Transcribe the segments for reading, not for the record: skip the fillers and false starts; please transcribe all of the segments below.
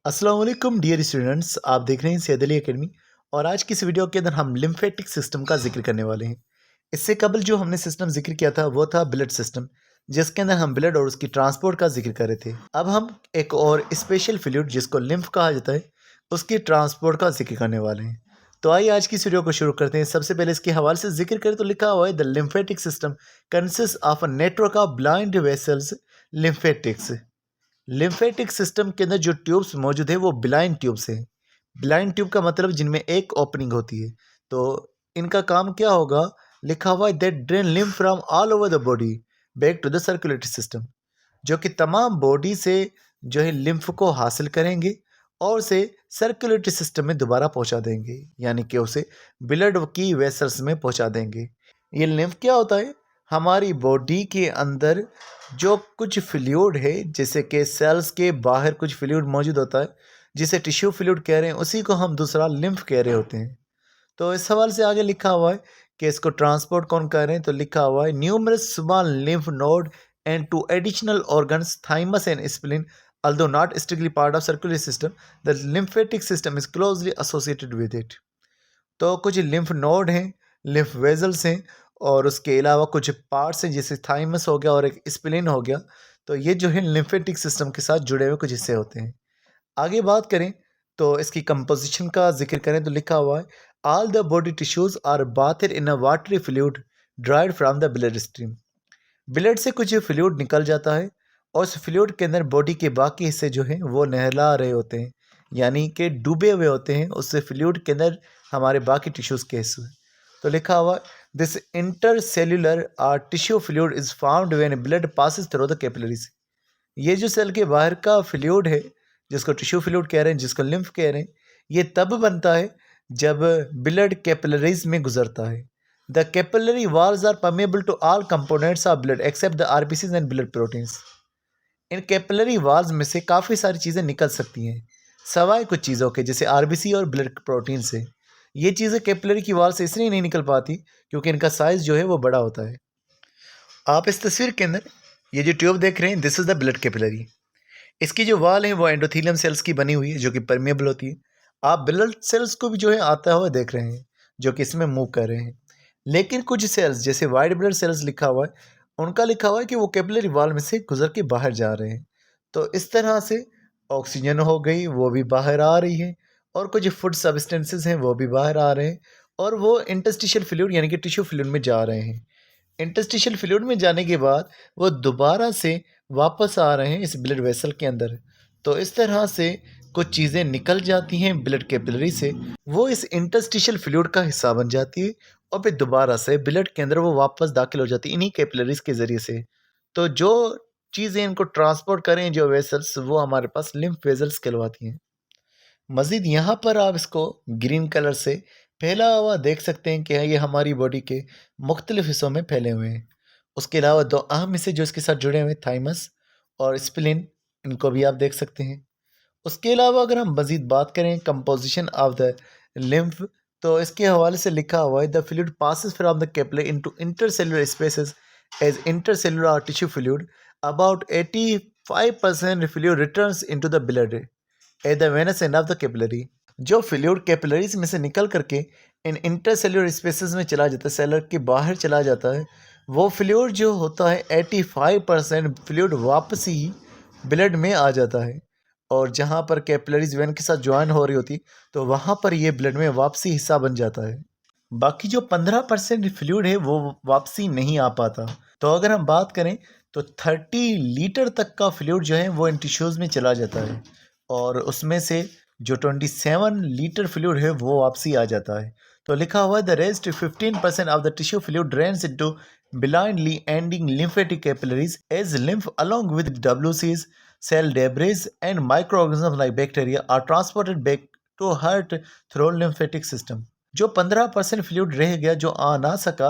अस्सलाम वालेकुम dear students, आप देख रहे हैं सैयद अली एकेडमी। और आज की इस वीडियो के अंदर हम लिम्फेटिक सिस्टम का जिक्र करने वाले हैं। इससे कबल जो हमने सिस्टम जिक्र किया था वो था ब्लड सिस्टम, जिसके अंदर हम ब्लड और उसकी ट्रांसपोर्ट का जिक्र कर रहे थे। अब हम एक और स्पेशल फ्लूइड जिसको लिम्फ कहा जाता है उसकी ट्रांसपोर्ट का जिक्र करने वाले हैं। तो आइए आज की इस वीडियो को शुरू करते हैं। सबसे पहले इसके हवाले से जिक्र करें तो लिखा हुआ है the lymphatic system consist of a network of blind vessels lymphatics. Lymphatic system के अंदर जो ट्यूब्स मौजूद है वो ब्लाइंड ट्यूब्स हैं। ब्लाइंड ट्यूब का मतलब जिनमें एक ओपनिंग होती है। तो इनका काम क्या होगा, लिखा हुआ है that drain lymph from all over the body back to the circulatory system, जो कि तमाम बॉडी से जो है लिम्फ को हासिल करेंगे और उसे सर्कुलेटरी सिस्टम में दोबारा पहुंचा देंगे, यानी कि उसे ब्लड की वेसल्स में पहुंचा देंगे। ये लिम्फ क्या होता है, हमारी बॉडी के अंदर जो कुछ फ्लूइड है, जैसे कि सेल्स के बाहर कुछ फ्लूइड मौजूद होता है जिसे टिश्यू फ्लूइड कह रहे हैं, उसी को हम दूसरा लिम्फ कह रहे होते हैं। तो इस सवाल से आगे लिखा हुआ है कि इसको ट्रांसपोर्ट कौन कर रहे हैं, तो लिखा हुआ है numerous small lymph node and two additional organs thymus and spleen although not strictly part of circulatory system, the lymphatic system is closely associated with it। तो कुछ लिम्फ नोड हैं, लिम्फ वेजल्स हैं और उसके अलावा कुछ पार्ट्स हैं जैसे थाइमस हो गया और एक स्प्लीन हो गया। तो ये जो है लिम्फेटिक सिस्टम के साथ जुड़े हुए कुछ हिस्से होते हैं। आगे बात करें तो इसकी कंपोजिशन का जिक्र करें तो लिखा हुआ है all the body tissues are bathed in a watery fluid derived from the blood stream. Blood से कुछ फ्लूइड निकल जाता है और उस फ्लूइड के अंदर बॉडी के बाकी हिस्से जो हैं वो नहला रहे होते हैं, यानी कि डूबे हुए होते हैं उस फ्लूइड के अंदर हमारे बाकी टिश्यूज़ के हिस्से। तो लिखा हुआ this inter cellular tissue fluid is found when blood passes through the capillaries. ये जो सेल के बाहर का फ्लूइड है जिसको टिश्यू फ्लूइड कह रहे हैं, जिसको लिम्फ कह रहे हैं, ये तब बनता है जब ब्लड कैपिलरीज में गुजरता है। The capillary walls are permeable to all components of blood except the RBCs and blood proteins. इन कैपिलरी वॉल्स में से काफ़ी सारी चीज़ें निकल सकती हैं सवाए कुछ चीज़ों के, जैसे आरबीसी और ब्लड प्रोटीन से। ये चीज़ें कैपिलरी की वॉल से इसलिए नहीं निकल पाती क्योंकि इनका साइज़ जो है वो बड़ा होता है। आप इस तस्वीर के अंदर ये जो ट्यूब देख रहे हैं, this is the blood capillary. इसकी जो वॉल है वो एंडोथेलियम सेल्स की बनी हुई है जो कि परमेबल होती है। आप ब्लड सेल्स को भी जो है आता हुआ देख रहे हैं जो कि इसमें मूव कर रहे हैं। लेकिन कुछ सेल्स जैसे वाइट ब्लड सेल्स लिखा हुआ है, उनका लिखा हुआ है कि वो कैपिलरी वॉल में से गुजर के बाहर जा रहे हैं। तो इस तरह से ऑक्सीजन हो गई वो भी बाहर आ रही है और कुछ फूड सब्सटेंसेस हैं वो भी बाहर आ रहे हैं और वो इंटरस्टिशियल फ्लूइड यानी कि टिश्यू फ्लूइड में जा रहे हैं। इंटरस्टिशियल फ्लूइड में जाने के बाद वो दोबारा से वापस आ रहे हैं इस ब्लड वेसल के अंदर। तो इस तरह से कुछ चीज़ें निकल जाती हैं ब्लड कैपिलरी से, वो इस इंटरस्टिशियल फ्लूइड का हिस्सा बन जाती है और फिर दोबारा से ब्लड के अंदर वो वापस दाखिल हो जाती है इन्हीं कैपिलरीज के ज़रिए से। तो जो चीज़ें इनको ट्रांसपोर्ट करें जो वेसल्स, वो हमारे पास लिम्फ वेसल्स कहलवाती हैं। मज़ीद यहाँ पर आप इसको ग्रीन कलर से फैला हुआ देख सकते हैं कि ये हमारी बॉडी के मुख्तलिफ हिस्सों में फैले हुए हैं। उसके अलावा दो अहम हिस्से जो इसके साथ जुड़े हुए हैं, थाइमस और स्प्लीन, इनको भी आप देख सकते हैं। उसके अलावा अगर हम मज़ीद बात करें कंपोजिशन ऑफ द लिम्फ, तो इसके हवाले से लिखा हुआ है the fluid passes from the capillary into intercellular spaces as intercellular tissue fluid. About 85% fluid returns into the blood at the venous end of the capillary. जो फ्लूइड कैपिलरीज में से निकल करके इन इंटरसेलुलर स्पेसेस में चला जाता है, सेलर के बाहर चला जाता है, वो फ्लूइड जो होता है 85% फ्लूइड वापस ही ब्लड में आ जाता है। और जहाँ पर कैपिलरीज वेन के साथ ज्वाइन हो रही होती तो वहाँ पर ये ब्लड में वापसी हिस्सा बन जाता है। बाकी जो 15% फ्लूइड है वो वापसी नहीं आ पाता। तो अगर हम बात करें तो 30 लीटर तक का फ्लूइड जो है वो इन टिश्यूज़ में चला जाता है और उसमें से जो 27 लीटर फ्लूइड है वो वापसी आ जाता है। तो लिखा हुआ है the rest 15% of the tissue fluid drains into blindly ending lymphatic capillaries as lymph along with WCs, cell debris and microorganisms like bacteria are transported back to heart through lymphatic system। जो 15% fluid रह गया जो आ ना सका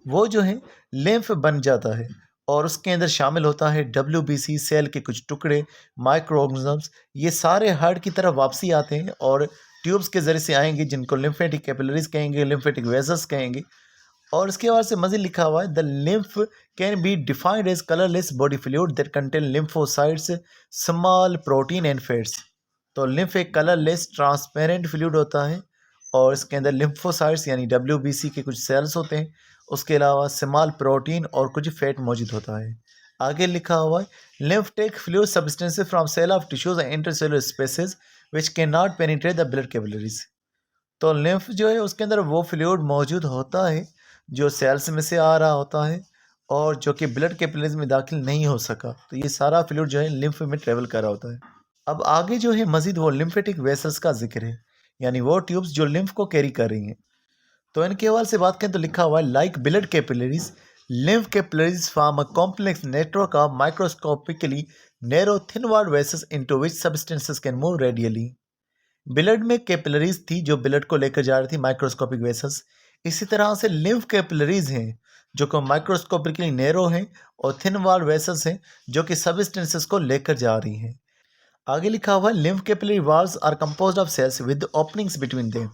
वो जो है lymph बन जाता है और उसके अंदर शामिल होता है WBC, सेल के कुछ टुकड़े, माइक्रो ऑर्गेनिजम्स। ये सारे हार्ट की तरफ वापसी आते हैं और ट्यूब्स के ज़रिए से आएंगे जिनको लिम्फेटिक कैपिलरीज कहेंगे, लिम्फेटिक वेसल्स कहेंगे। और इसके बाद से मज़ीद लिखा हुआ है the lymph can be defined as colourless body fluid that contain lymphocytes, small protein and fats. तो लिम्फ एक कलरलेस ट्रांसपेरेंट फ्लूइड होता है और इसके अंदर लिम्फोसाइट्स यानी WBC के कुछ सेल्स होते हैं। उसके अलावा स्मॉल प्रोटीन और कुछ फैट मौजूद होता है। आगे लिखा हुआ है lymph take fluid substances from cell of tissues and intercellular spaces which can not penetrate the blood capillaries. तो लिम्फ जो है उसके अंदर वो फ्लूइड मौजूद होता है जो सेल्स में से आ रहा होता है और जो कि ब्लड कैपिलरीज में दाखिल नहीं हो सका। तो ये सारा फ्लूइड जो है लिम्फ में ट्रेवल कर रहा होता है। अब आगे जो है मजीद वो लिम्फेटिक वेसल्स का जिक्र है, यानी वो ट्यूब्स जो लिम्फ को कैरी कर रही हैं। तो इनके हवाले से बात करें तो लिखा हुआ है like blood capillaries lymph capillaries form a complex network of microscopically narrow thin walled vessels into which substances can move readily. Blood में कैपिलरीज थी जो ब्लड को लेकर जा रही थी, माइक्रोस्कोपिक वेसल्स। इसी तरह से लिम्फ कैपिलरीज हैं जो कि माइक्रोस्कोपिकली नैरो हैं और थिन वॉल्ड वेसल्स हैं जो कि सब्सटेंसेस को लेकर जा रही हैं। आगे लिखा हुआ है lymph capillary walls are composed of cells with openings between them.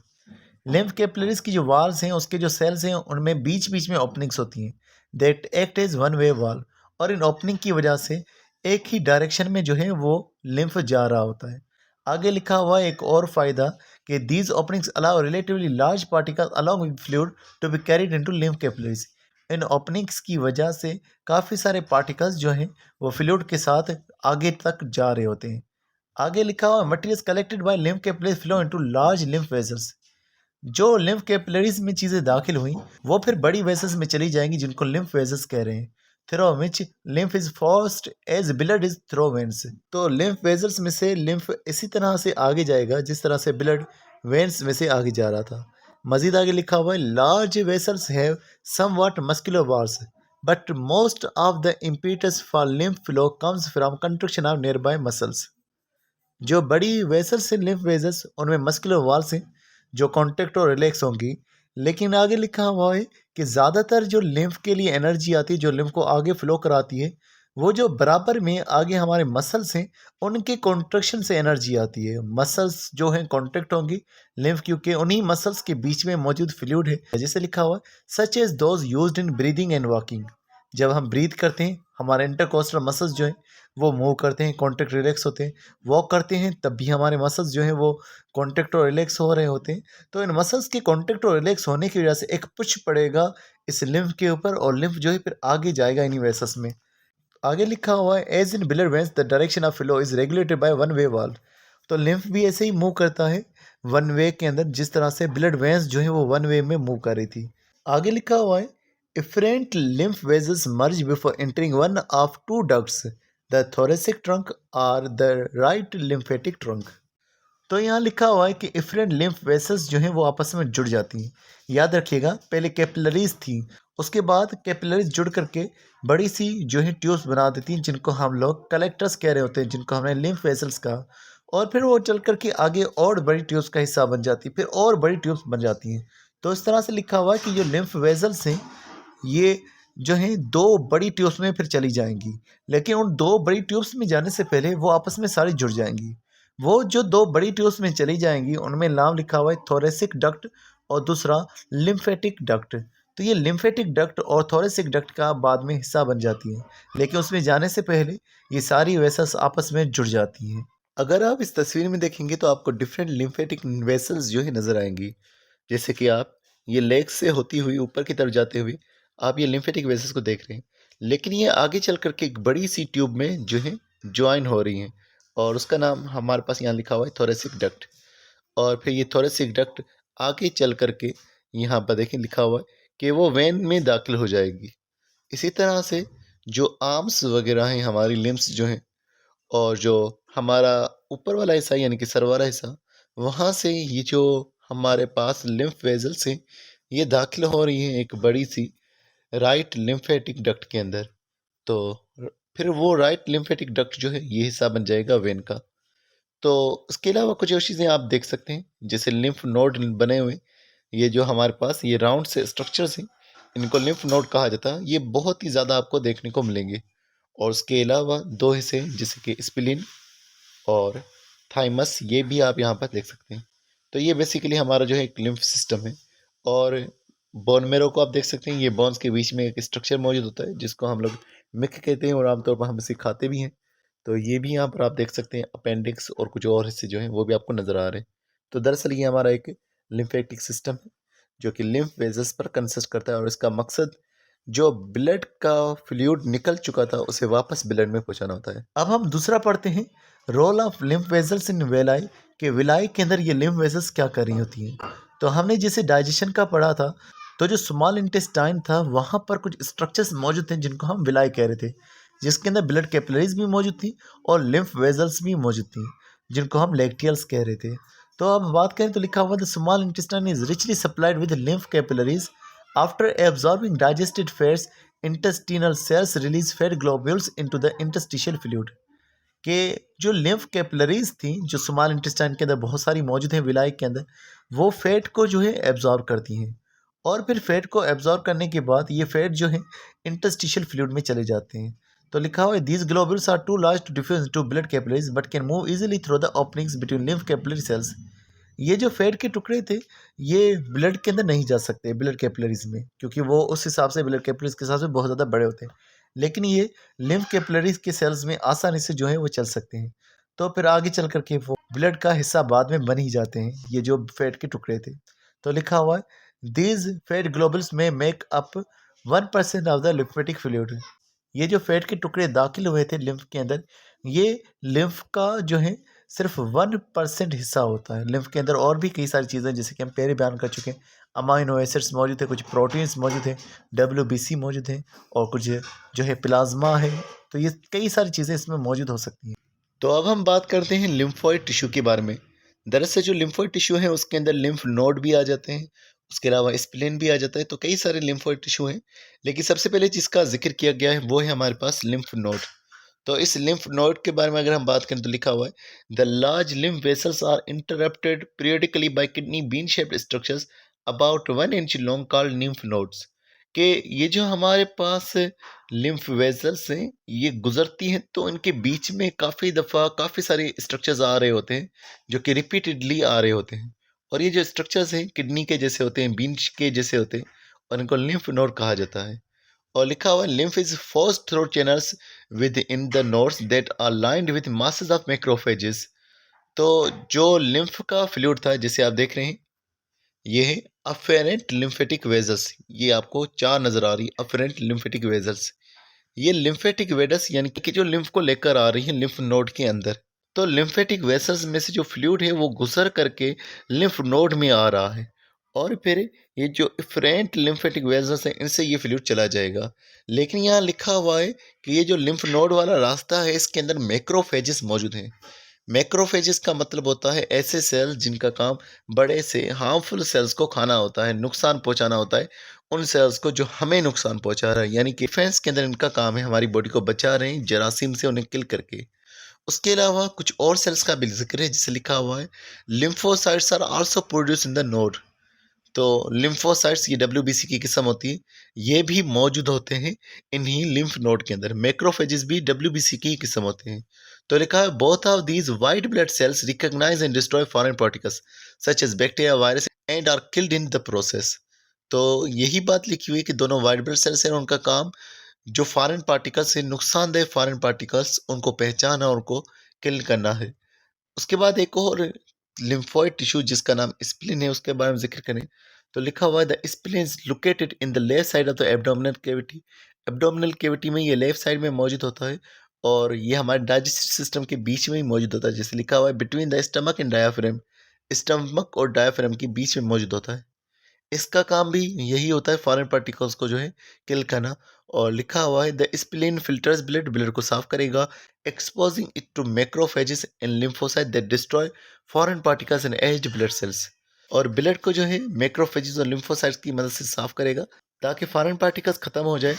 Lymph capillaries की जो वाल्स हैं उसके जो सेल्स हैं उनमें बीच बीच में ओपनिंग्स होती हैं। That act as one way valve, और इन ओपनिंग की वजह से एक ही डायरेक्शन में जो है वो लिम्फ जा रहा होता है। आगे लिखा हुआ है एक और फायदा कि these openings allow relatively large particles along with fluid to be carried into lymph capillaries. इन ओपनिंग्स की वजह से काफ़ी सारे पार्टिकल्स जो हैं वो फ्लूइड के साथ आगे तक जा रहे होते हैं। आगे लिखा हुआ materials collected by lymph capillaries flow into large lymph vessels. जो लिम्फ कैपिलरीज में चीज़ें दाखिल हुई वो फिर बड़ी वेसल्स में चली जाएंगी जिनको लिम्फ वेसल्स कह रहे हैं। Through which lymph is fast as blood is through veins. तो लिम्फ वेसल्स में से लिम्फ इसी तरह से आगे जाएगा जिस तरह से ब्लड वेन्स में से आगे जा रहा था। मजीद आगे लिखा हुआ है large vessels have somewhat muscular walls but most of the impetus for lymph flow comes from construction of near by muscles. जो बड़ी वेसल्स हैं लिम्फ वेसल्स उनमें मस्कुलर वॉल्स हैं जो कॉन्टेक्ट और रिलैक्स होंगी। लेकिन आगे लिखा हुआ है कि ज़्यादातर जो लिम्फ के लिए एनर्जी आती है, जो लिम्फ को आगे फ्लो कराती है, वो जो बराबर में आगे हमारे मसल्स हैं उनके कॉन्ट्रक्शन से एनर्जी आती है। मसल्स जो हैं कॉन्ट्रैक्ट होंगी लिम्फ, क्योंकि उन्हीं मसल्स के बीच में मौजूद फ्लूइड है। जैसे लिखा हुआ such as those used in breathing and walking. जब हम ब्रीथ करते हैं हमारे इंटरकोस्टल मसल्स जो हैं वो मूव करते हैं, कॉन्ट्रैक्ट रिलैक्स होते हैं। वॉक करते हैं तब भी हमारे मसल्स जो हैं वो कॉन्ट्रैक्ट और रिलैक्स हो रहे होते हैं। तो इन मसल्स के कॉन्ट्रैक्ट और रिलैक्स होने की वजह से एक पुश पड़ेगा इस लिम्फ के ऊपर और लिम्फ जो है फिर आगे जाएगा इन्हीं वेसल्स में। आगे लिखा हुआ है as in blood veins the direction of flow is regulated by one way valve. तो लिम्फ भी ऐसे ही मूव करता है वन वे के अंदर, जिस तरह से ब्लड वेन्स जो है वो वन वे में मूव कर रही थी। आगे लिखा हुआ है efferent lymph vessels merge before entering one of two ducts, the thoracic trunk or the right lymphatic trunk। तो यहाँ लिखा हुआ है कि efferent lymph vessels जो हैं वो आपस में जुड़ जाती हैं। याद रखिएगा पहले कैपिलरीज थी, उसके बाद कैपिलरीज जुड़ करके बड़ी सी जो है ट्यूब्स बना देती हैं जिनको हम लोग कलेक्टर्स कह रहे होते हैं, जिनको हमने लिम्फ वेसल्स कहा। और फिर वो चल करके आगे और बड़ी ट्यूब्स का हिस्सा बन जाती है, फिर और बड़ी ट्यूब्स बन जाती हैं। तो इस तरह से लिखा हुआ है कि जो लिम्फ वेसल्स हैं ये जो हैं दो बड़ी ट्यूब्स में फिर चली जाएंगी, लेकिन उन दो बड़ी ट्यूब्स में जाने से पहले वो आपस में सारी जुड़ जाएंगी। वो जो दो बड़ी ट्यूब्स में चली जाएंगी उनमें नाम लिखा हुआ है थोरेसिक डक्ट और दूसरा लिम्फेटिक डक्ट। तो ये लिम्फेटिक डक्ट और थोरेसिक डक्ट का बाद में हिस्सा बन जाती है, लेकिन उसमें जाने से पहले ये सारी वेसल्स आपस में जुड़ जाती हैं। अगर आप इस तस्वीर में देखेंगे तो आपको डिफरेंट लिम्फेटिक वेसल्स जो है नज़र आएंगी। जैसे कि आप ये लेग से होती हुई ऊपर की तरफ जाते हुए आप ये लिम्फेटिक वेसल्स को देख रहे हैं, लेकिन ये आगे चल करके एक बड़ी सी ट्यूब में जो है ज्वाइन हो रही हैं और उसका नाम हमारे पास यहाँ लिखा हुआ है थोरेसिक डक्ट। और फिर ये थोरेसिक डक्ट आगे चल करके यहाँ पर देखें लिखा हुआ है कि वो वेन में दाखिल हो जाएगी। इसी तरह से जो आर्म्स वगैरह हैं हमारी लिम्स जो हैं और जो हमारा ऊपर वाला हिस्सा यानी कि सर वाला हिस्सा, वहाँ से ये जो हमारे पास लिम्फ वेसल्स हैं ये दाखिल हो रही हैं एक बड़ी सी राइट लिम्फेटिक डक्ट के अंदर। तो फिर वो राइट लिम्फेटिक डक्ट जो है ये हिस्सा बन जाएगा वेन का। तो इसके अलावा कुछ और चीज़ें आप देख सकते हैं जैसे लिम्फ नोड बने हुए, ये जो हमारे पास ये राउंड से स्ट्रक्चर्स हैं इनको लिम्फ नोड कहा जाता है। ये बहुत ही ज़्यादा आपको देखने को मिलेंगे। और उसके अलावा दो हिस्से जैसे कि स्प्लीन और थाइमस, ये भी आप यहाँ पर देख सकते हैं। तो ये बेसिकली हमारा जो है एक लिम्फ सिस्टम है। और बोन मेरो को आप देख सकते हैं, ये बोन्स के बीच में एक स्ट्रक्चर मौजूद होता है जिसको हम लोग मिक कहते हैं और आमतौर पर हम इसे खाते भी हैं। तो ये भी यहाँ पर आप देख सकते हैं अपेंडिक्स और कुछ और हिस्से जो हैं वो भी आपको नज़र आ रहे हैं। तो दरअसल ये हमारा एक लिम्फेटिक सिस्टम है जो कि लिम्फ वेजल्स पर कंसिस्ट करता है और इसका मकसद जो ब्लड का फ्लूइड निकल चुका था उसे वापस ब्लड में पहुंचाना होता है। अब हम दूसरा पढ़ते हैं रोल ऑफ लिम्फ वेजल्स इन वेलाई के विलाई के अंदर ये लिम्फ वेजल्स क्या कर रही होती हैं। तो हमने जैसे डाइजेशन का पढ़ा था तो जो स्मॉल इंटेस्टाइन था वहाँ पर कुछ स्ट्रक्चर्स मौजूद थे जिनको हम विलाई कह रहे थे, जिसके अंदर ब्लड कैपिलरीज भी मौजूद थी और लिम्फ वेजल्स भी मौजूद थी जिनको हम लैक्टियल्स कह रहे थे। तो अब बात करें तो लिखा हुआ the small intestine is richly supplied with lymph capillaries after absorbing digested fats intestinal cells release fat globules into the interstitial fluid के जो लिम्फ कैपिलरीज थी जो स्मॉल इंटेस्टाइन के अंदर बहुत सारी मौजूद हैं विलाई के अंदर, वो फैट को जो है एब्जॉर्ब करती हैं और फिर फैट को एब्जॉर्ब करने के बाद ये फैट जो है इंटरस्टिशियल फ्लूइड में चले जाते हैं। तो लिखा हुआ है these globules are too large to diffuse to blood capillaries but can move easily through the openings between lymph capillary cells. ये जो फैट के टुकड़े थे ये ब्लड के अंदर नहीं जा सकते ब्लड कैपिलरीज में, क्योंकि वो उस हिसाब से ब्लड कैपिलरीज के हिसाब से बहुत ज़्यादा बड़े होते हैं, लेकिन ये लिम्फ कैपिलरीज के सेल्स में आसानी से जो है वो चल सकते हैं। तो फिर आगे चल करके वो ब्लड का हिस्सा बाद में बन ही जाते हैं ये जो फैट के टुकड़े थे। तो लिखा हुआ है दीज फैट ग्लोबल्स में make up 1% of the lymphatic fluid. ये जो फैट के टुकड़े दाखिल हुए थे लिम्फ के अंदर, ये लिम्फ का जो है सिर्फ 1% हिस्सा होता है। लिम्फ के अंदर और भी कई सारी चीज़ें जैसे कि हम पहले बयान कर चुके हैं, अमाइनो एसिड्स मौजूद है, कुछ प्रोटीन्स मौजूद हैं, WBC मौजूद है और कुछ जो है प्लाज्मा है। तो ये कई सारी चीज़ें इसमें मौजूद हो सकती हैं। तो अब हम बात करते हैं लिम्फोइड टिश्यू के बारे में। दरअसल जो लिम्फोइड टिश्यू है उसके अंदर लिम्फ नोड भी आ जाते हैं, उसके अलावा स्प्लीन भी आ जाता है। तो कई सारे लिम्फोइड टिश्यू हैं, लेकिन सबसे पहले जिसका जिक्र किया गया है वो है हमारे पास लिम्फ नोड। तो इस लिम्फ नोड के बारे में अगर हम बात करें तो लिखा हुआ है the large lymph vessels are interrupted periodically by kidney bean shaped structures about 1 inch long called lymph nodes. कि ये जो हमारे पास लिम्फ वेसल्स हैं ये गुजरती हैं तो इनके बीच में काफ़ी दफ़ा काफ़ी सारे स्ट्रक्चर्स आ रहे होते हैं जो कि रिपीटेडली आ रहे होते हैं, और ये जो स्ट्रक्चर्स हैं किडनी के जैसे होते हैं, बीन के जैसे होते हैं और इनको लिम्फ नोड कहा जाता है। और लिखा हुआ है lymph is force through channels within the nodes that are lined with masses of macrophages. तो जो लिम्फ का फ्लूइड था जिसे आप देख रहे हैं ये है अफेरेंट लिम्फेटिक वेजल्स। ये आपको चार नजर आ रही है अफेरेंट लिम्फेटिक वेजल्स। ये लिम्फेटिक वेडस यानी कि जो लिम्फ को लेकर आ रही है लिम्फ नोड के अंदर। तो लिम्फेटिक वेसल्स में से जो फ्लूइड है वो गुजर करके लिम्फ नोड में आ रहा है और फिर ये जो इफरेंट लिम्फेटिक वेसल्स हैं इनसे ये फ्लूइड चला जाएगा। लेकिन यहाँ लिखा हुआ है कि ये जो लिम्फ नोड वाला रास्ता है इसके अंदर मैक्रोफेजेस मौजूद हैं। मैक्रोफेजेस का मतलब होता है ऐसे सेल्स जिनका काम बड़े से हार्मफुल सेल्स को खाना होता है, नुकसान पहुंचाना होता है उन सेल्स को जो हमें नुकसान पहुंचा रहा है, यानी कि डिफेंस के अंदर इनका काम है हमारी बॉडी को बचा रहे हैं जरासीम से उन्हें किल करके। उसके अलावा कुछ और सेल्स का भी जिक्र है जिसे लिखा हुआ है lymphocytes are also produce in the node. तो लिम्फोसाइट्स ये WBC की किस्म होती है, ये भी मौजूद होते हैं इन्हीं लिम्फ नोड के अंदर। मैक्रोफेजेस भी WBC की ही किस्म होते हैं। तो लिखा है both of these white blood cells recognise and destroy foreign particles such as bacteria virus and are killed in the process. तो यही बात लिखी हुई है कि दोनों वाइट ब्लड सेल्स हैं, उनका काम जो फॉरेन पार्टिकल्स हैं, नुकसानदेह फॉरेन पार्टिकल्स उनको पहचाना, उनको किल करना है। उसके बाद एक और लिम्फोइड टिश्यू जिसका नाम स्प्लीन है उसके बारे में जिक्र करें तो लिखा हुआ है the spleen is located in the left side of the abdominal cavity. Abdominal cavity में ये लेफ्ट साइड में मौजूद होता है और ये हमारे डाइजेस्टिव सिस्टम के बीच में ही मौजूद होता है। जैसे लिखा हुआ है between the stomach and diaphragm, stomach और डायाफ्राम के बीच में मौजूद होता है। इसका काम भी यही होता है फॉरेन पार्टिकल्स को जो है किल करना। और लिखा हुआ है the spleen filters blood, blood को साफ करेगा, exposing it to macrophages and lymphocyte that destroy foreign particles and aged blood cells. और ब्लड को जो है मैक्रोफेजेस और लिम्फोसाइट्स की मदद से साफ करेगा ताकि फॉरेन पार्टिकल्स खत्म हो जाए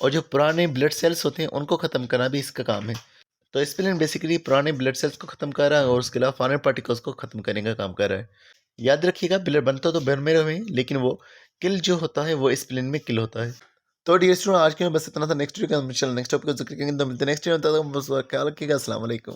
और जो पुराने ब्लड सेल्स होते हैं उनको ख़त्म करना भी इसका काम है। तो स्प्लीन बेसिकली पुराने ब्लड सेल्स को ख़त्म कर रहा है और उसके अलावा फॉरेन पार्टिकल्स को ख़त्म करने का काम कर रहा है। याद रखिएगा ब्लड बनता तो बन में रहे लेकिन वो किल जो होता है वो स्प्लीन में किल होता है। तो डियर स्टूडेंट आज के लिए बस इतना था। नेक्स्ट वीडियो का नेक्स्ट टॉपिक का जिक्र करेंगे, तो मिलते हैं नेक्स्ट वीडियो में। तब तक बस ख्याल रखिएगा। अस्सलाम वालेकुम।